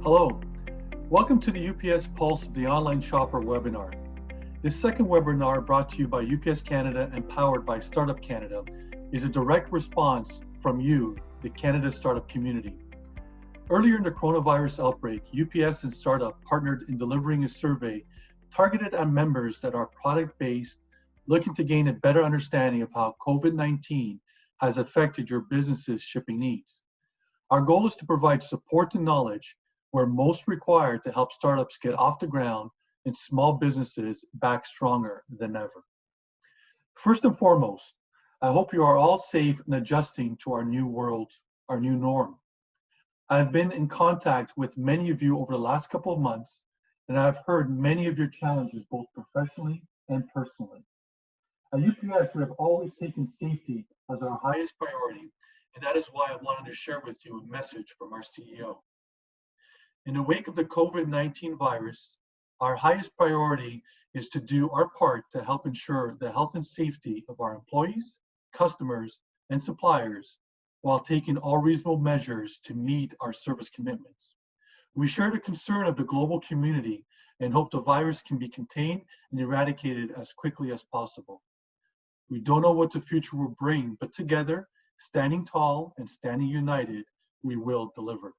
Hello, welcome to the UPS Pulse of the Online Shopper webinar. This second webinar, brought to you by UPS Canada and powered by Startup Canada, is a direct response from you, the Canada startup community. Earlier in the coronavirus outbreak, UPS and Startup partnered in delivering a survey targeted at members that are product-based, looking to gain a better understanding of how COVID-19 has affected your business's shipping needs. Our goal is to provide support and knowledge where most required to help startups get off the ground and small businesses back stronger than ever. First and foremost, I hope you are all safe and adjusting to our new world, our new norm. I've been in contact with many of you over the last couple of months, and I've heard many of your challenges both professionally and personally. At UPS, we have always taken safety as our highest priority, and that is why I wanted to share with you a message from our CEO. In the wake of the COVID-19 virus, our highest priority is to do our part to help ensure the health and safety of our employees, customers, and suppliers while taking all reasonable measures to meet our service commitments. We share the concern of the global community and hope the virus can be contained and eradicated as quickly as possible. We don't know what the future will bring, but together, standing tall and standing united, we will deliver.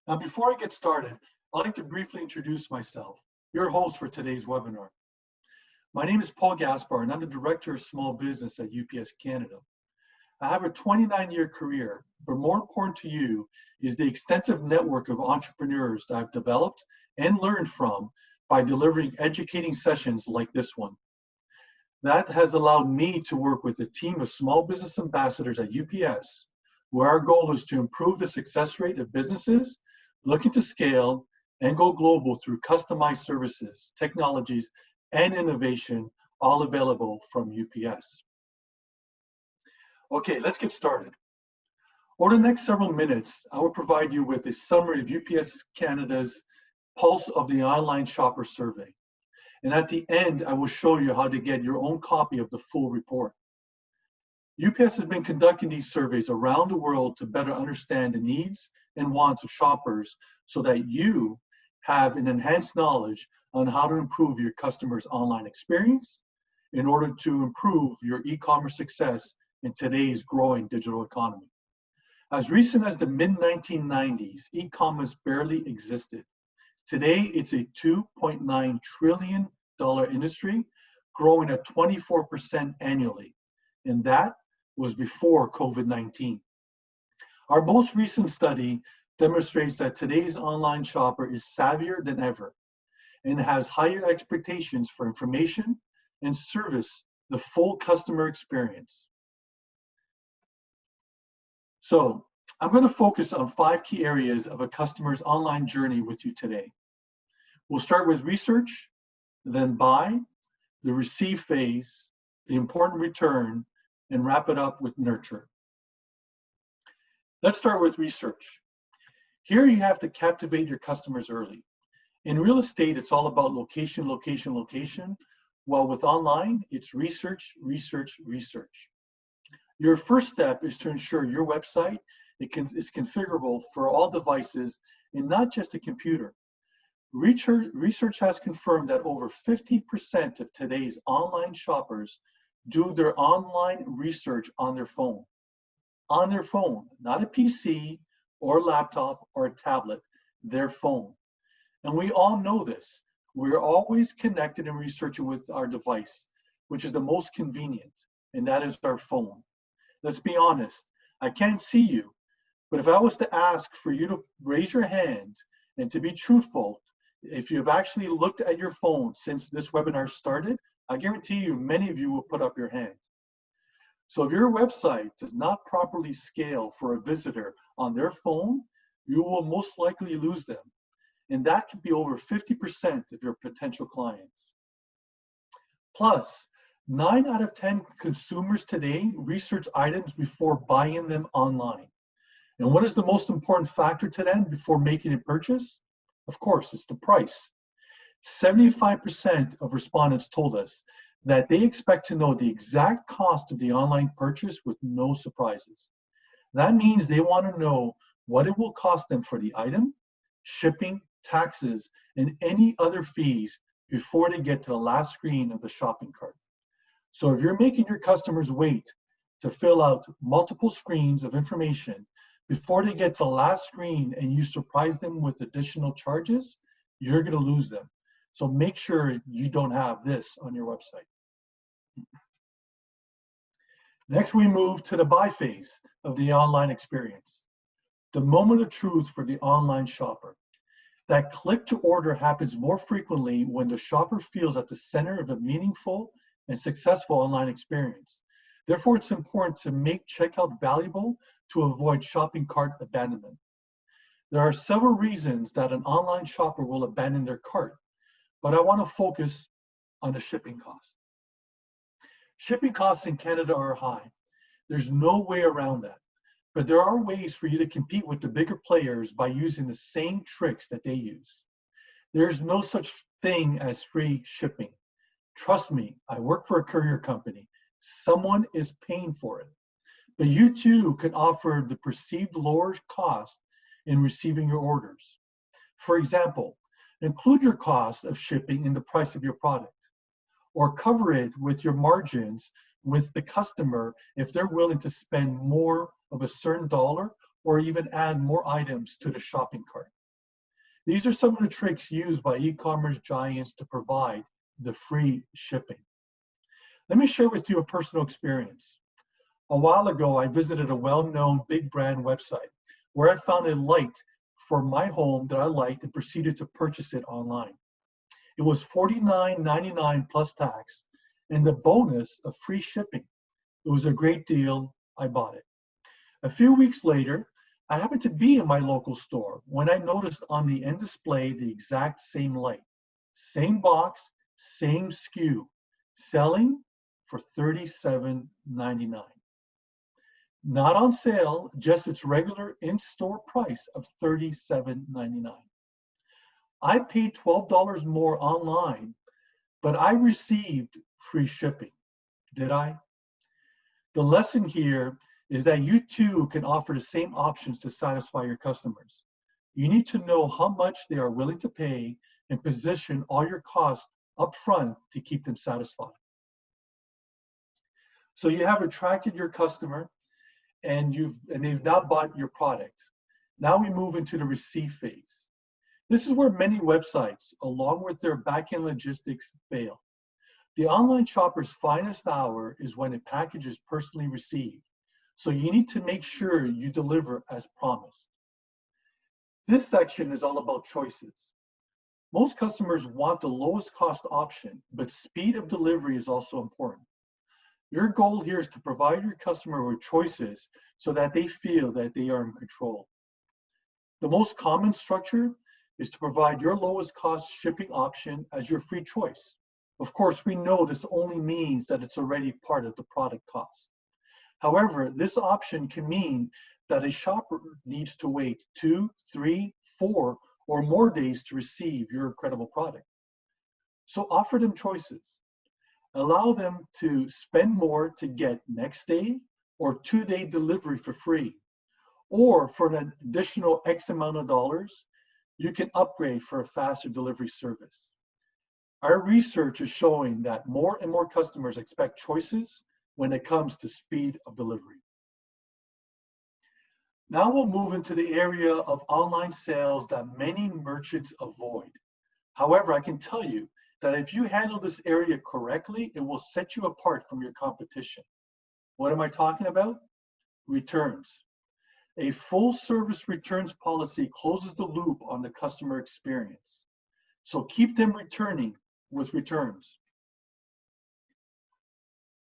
Now, before I get started, I'd like to briefly introduce myself, your host for today's webinar. My name is Paul Gaspar, and I'm the Director of Small Business at UPS Canada. I have a 29-year career, but more important to you is the extensive network of entrepreneurs that I've developed and learned from by delivering educating sessions like this one. That has allowed me to work with a team of small business ambassadors at UPS, where our goal is to improve the success rate of businesses looking to scale and go global through customized services, technologies, and innovation, all available from UPS. Okay, let's get started. Over the next several minutes, I will provide you with a summary of UPS Canada's Pulse of the Online Shopper survey. And at the end, I will show you how to get your own copy of the full report. UPS has been conducting these surveys around the world to better understand the needs and wants of shoppers so that you have an enhanced knowledge on how to improve your customers' online experience in order to improve your e-commerce success in today's growing digital economy. As recent as the mid-1990s, e-commerce barely existed. Today, it's a $2.9 trillion industry, growing at 24% annually, and that was before COVID-19. Our most recent study demonstrates that today's online shopper is savvier than ever and has higher expectations for information and service, the full customer experience. So I'm going to focus on 5 key areas of a customer's online journey with you today. We'll start with research, then buy, the receive phase, the important return, and wrap it up with nurture. Let's start with research. Here you have to captivate your customers early. In real estate, it's all about location, location, location, while with online, it's research, research, research. Your first step is to ensure your website is configurable for all devices and not just a computer. Research has confirmed that over 50% of today's online shoppers do their online research on their phone. On their phone, not a PC or a laptop or a tablet, their phone. And we all know this. We're always connected and researching with our device, which is the most convenient, and that is our phone. Let's be honest, I can't see you, but if I was to ask for you to raise your hand and to be truthful, if you've actually looked at your phone since this webinar started, I guarantee you many of you will put up your hand. So if your website does not properly scale for a visitor on their phone, you will most likely lose them. And that could be over 50% of your potential clients. Plus, 9 out of 10 consumers today research items before buying them online. And what is the most important factor to them before making a purchase? Of course, it's the price. 75% of respondents told us that they expect to know the exact cost of the online purchase with no surprises. That means they want to know what it will cost them for the item, shipping, taxes, and any other fees before they get to the last screen of the shopping cart. So if you're making your customers wait to fill out multiple screens of information before they get to the last screen and you surprise them with additional charges, you're going to lose them. So make sure you don't have this on your website. Next, we move to the buy phase of the online experience. The moment of truth for the online shopper. That click to order happens more frequently when the shopper feels at the center of a meaningful and successful online experience. Therefore, it's important to make checkout valuable to avoid shopping cart abandonment. There are several reasons that an online shopper will abandon their cart, but I want to focus on the shipping cost. Shipping costs in Canada are high. There's no way around that. But there are ways for you to compete with the bigger players by using the same tricks that they use. There's no such thing as free shipping. Trust me, I work for a courier company. Someone is paying for it. But you too can offer the perceived lower cost in receiving your orders. For example, include your cost of shipping in the price of your product, or cover it with your margins with the customer if they're willing to spend more of a certain dollar or even add more items to the shopping cart. These are some of the tricks used by e-commerce giants to provide the free shipping. Let me share with you a personal experience. A while ago, I visited a well-known big brand website where I found a light for my home that I liked and proceeded to purchase it online. It was $49.99 plus tax and the bonus of free shipping. It was a great deal. I bought it. A few weeks later, I happened to be in my local store when I noticed on the end display the exact same light, same box, same SKU, selling for $37.99. Not on sale, just its regular in-store price of $37.99. I paid $12 more online, but I received free shipping. Did I? The lesson here is that you too can offer the same options to satisfy your customers. You need to know how much they are willing to pay and position all your costs up front to keep them satisfied. So you have attracted your customer and they've now bought your product. Now we move into the receive phase. This is where many websites, along with their back-end logistics, fail. The online shopper's finest hour is when a package is personally received. So you need to make sure you deliver as promised. This section is all about choices. Most customers want the lowest cost option, but speed of delivery is also important. Your goal here is to provide your customer with choices so that they feel that they are in control. The most common structure is to provide your lowest cost shipping option as your free choice. Of course, we know this only means that it's already part of the product cost. However, this option can mean that a shopper needs to wait 2, 3, 4, or more days to receive your incredible product. So offer them choices. Allow them to spend more to get next day or 2-day delivery for free. Or for an additional X amount of dollars, you can upgrade for a faster delivery service. Our research is showing that more and more customers expect choices when it comes to speed of delivery. Now we'll move into the area of online sales that many merchants avoid. However, I can tell you that if you handle this area correctly, it will set you apart from your competition. What am I talking about? Returns. A full service returns policy closes the loop on the customer experience. So keep them returning with returns.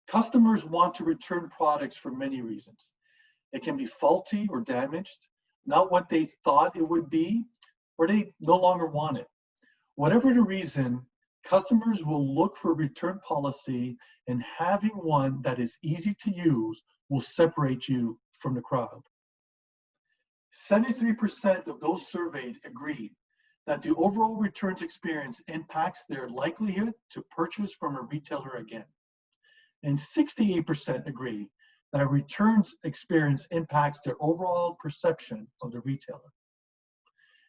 Customers want to return products for many reasons. It can be faulty or damaged, not what they thought it would be, or they no longer want it. Whatever the reason, customers will look for a return policy, and having one that is easy to use will separate you from the crowd. 73% of those surveyed agreed that the overall returns experience impacts their likelihood to purchase from a retailer again. And 68% agree that a returns experience impacts their overall perception of the retailer.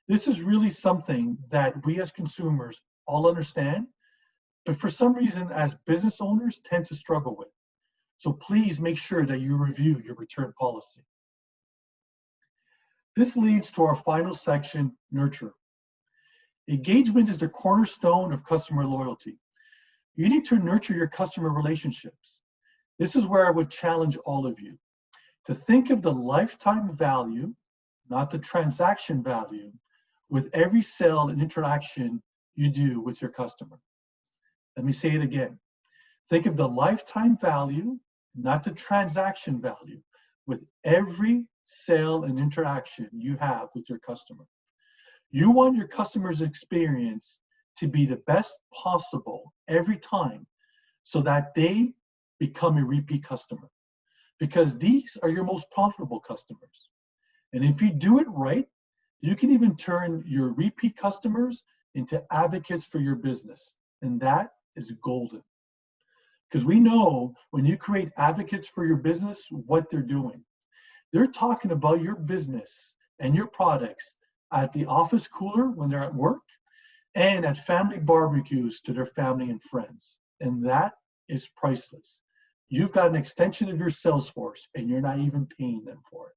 This is really something that we as consumers all understand, but for some reason as business owners tend to struggle with. So please make sure that you review your return policy. This leads to our final section, nurture. Engagement is the cornerstone of customer loyalty. You need to nurture your customer relationships. This is where I would challenge all of you to think of the lifetime value, not the transaction value, with every sale and interaction you do with your customer. Let me say it again. Think of the lifetime value, not the transaction value, with every sale and interaction you have with your customer. You want your customer's experience to be the best possible every time so that they become a repeat customer, because these are your most profitable customers. And if you do it right, you can even turn your repeat customers into advocates for your business. And that is golden. Because we know when you create advocates for your business, what they're doing. They're talking about your business and your products at the office cooler when they're at work and at family barbecues to their family and friends. And that is priceless. You've got an extension of your sales force and you're not even paying them for it.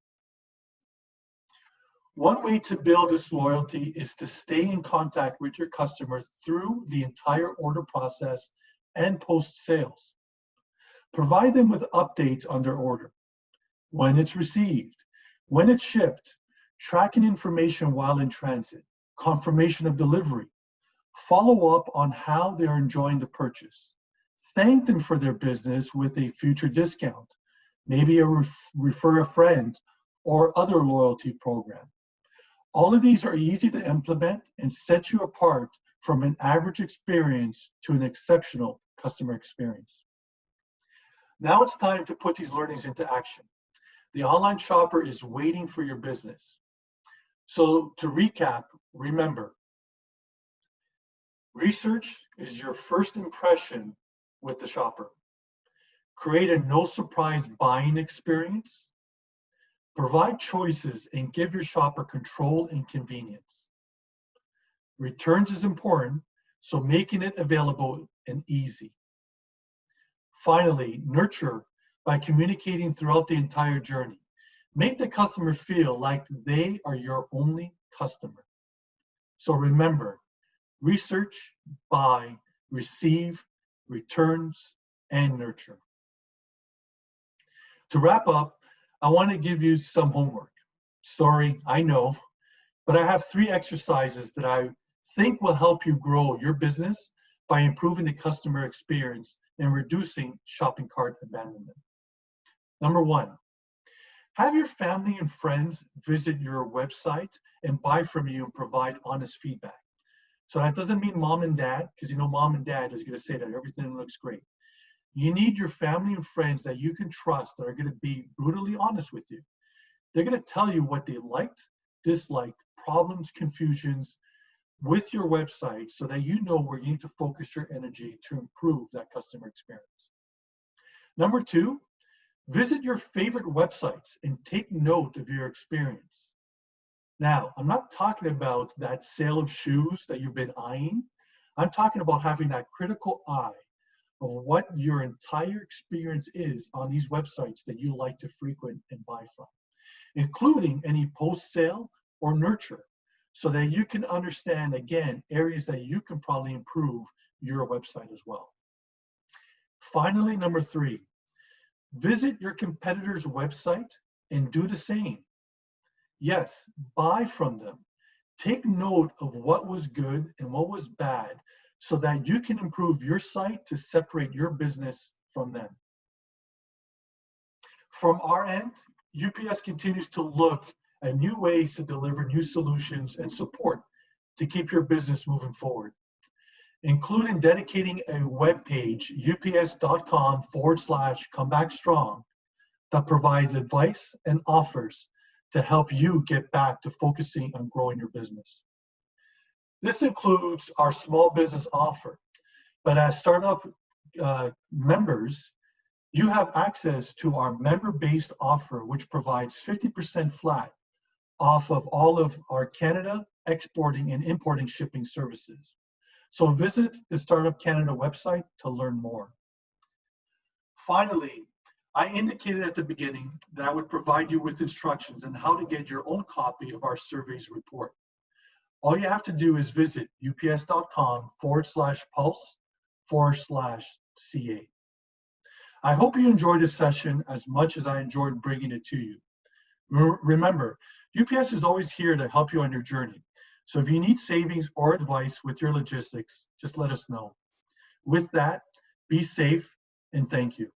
One way to build this loyalty is to stay in contact with your customer through the entire order process and post-sales. Provide them with updates on their order, when it's received, when it's shipped, tracking information while in transit, confirmation of delivery, follow up on how they're enjoying the purchase, thank them for their business with a future discount, maybe a refer a friend or other loyalty program. All of these are easy to implement and set you apart from an average experience to an exceptional customer experience. Now it's time to put these learnings into action. The online shopper is waiting for your business. So to recap, remember, research is your first impression with the shopper. Create a no surprise buying experience. Provide choices and give your shopper control and convenience. Returns is important, so making it available and easy. Finally, nurture by communicating throughout the entire journey. Make the customer feel like they are your only customer. So remember, research, buy, receive, returns, and nurture. To wrap up, I want to give you some homework. Sorry, I know, but I have 3 exercises that I think will help you grow your business by improving the customer experience and reducing shopping cart abandonment. Number 1, have your family and friends visit your website and buy from you and provide honest feedback. So that doesn't mean mom and dad, because you know mom and dad is going to say that everything looks great. You need your family and friends that you can trust that are going to be brutally honest with you. They're going to tell you what they liked, disliked, problems, confusions with your website so that you know where you need to focus your energy to improve that customer experience. Number 2, visit your favorite websites and take note of your experience. Now, I'm not talking about that sale of shoes that you've been eyeing. I'm talking about having that critical eye of what your entire experience is on these websites that you like to frequent and buy from, including any post-sale or nurture, so that you can understand, again, areas that you can probably improve your website as well. Finally, number 3, visit your competitor's website and do the same. Yes, buy from them. Take note of what was good and what was bad so that you can improve your site to separate your business from them. From our end, UPS continues to look at new ways to deliver new solutions and support to keep your business moving forward, including dedicating a web page, ups.com/comebackstrong, that provides advice and offers to help you get back to focusing on growing your business. This includes our small business offer, but as startup members, You have access to our member-based offer, which provides 50% flat off of all of our Canada exporting and importing shipping services. So visit the Startup Canada website to learn more. Finally, I indicated at the beginning that I would provide you with instructions on how to get your own copy of our surveys report. All you have to do is visit ups.com/pulse/CA. I hope you enjoyed this session as much as I enjoyed bringing it to you. Remember, UPS is always here to help you on your journey. So if you need savings or advice with your logistics, just let us know. With that, be safe and thank you.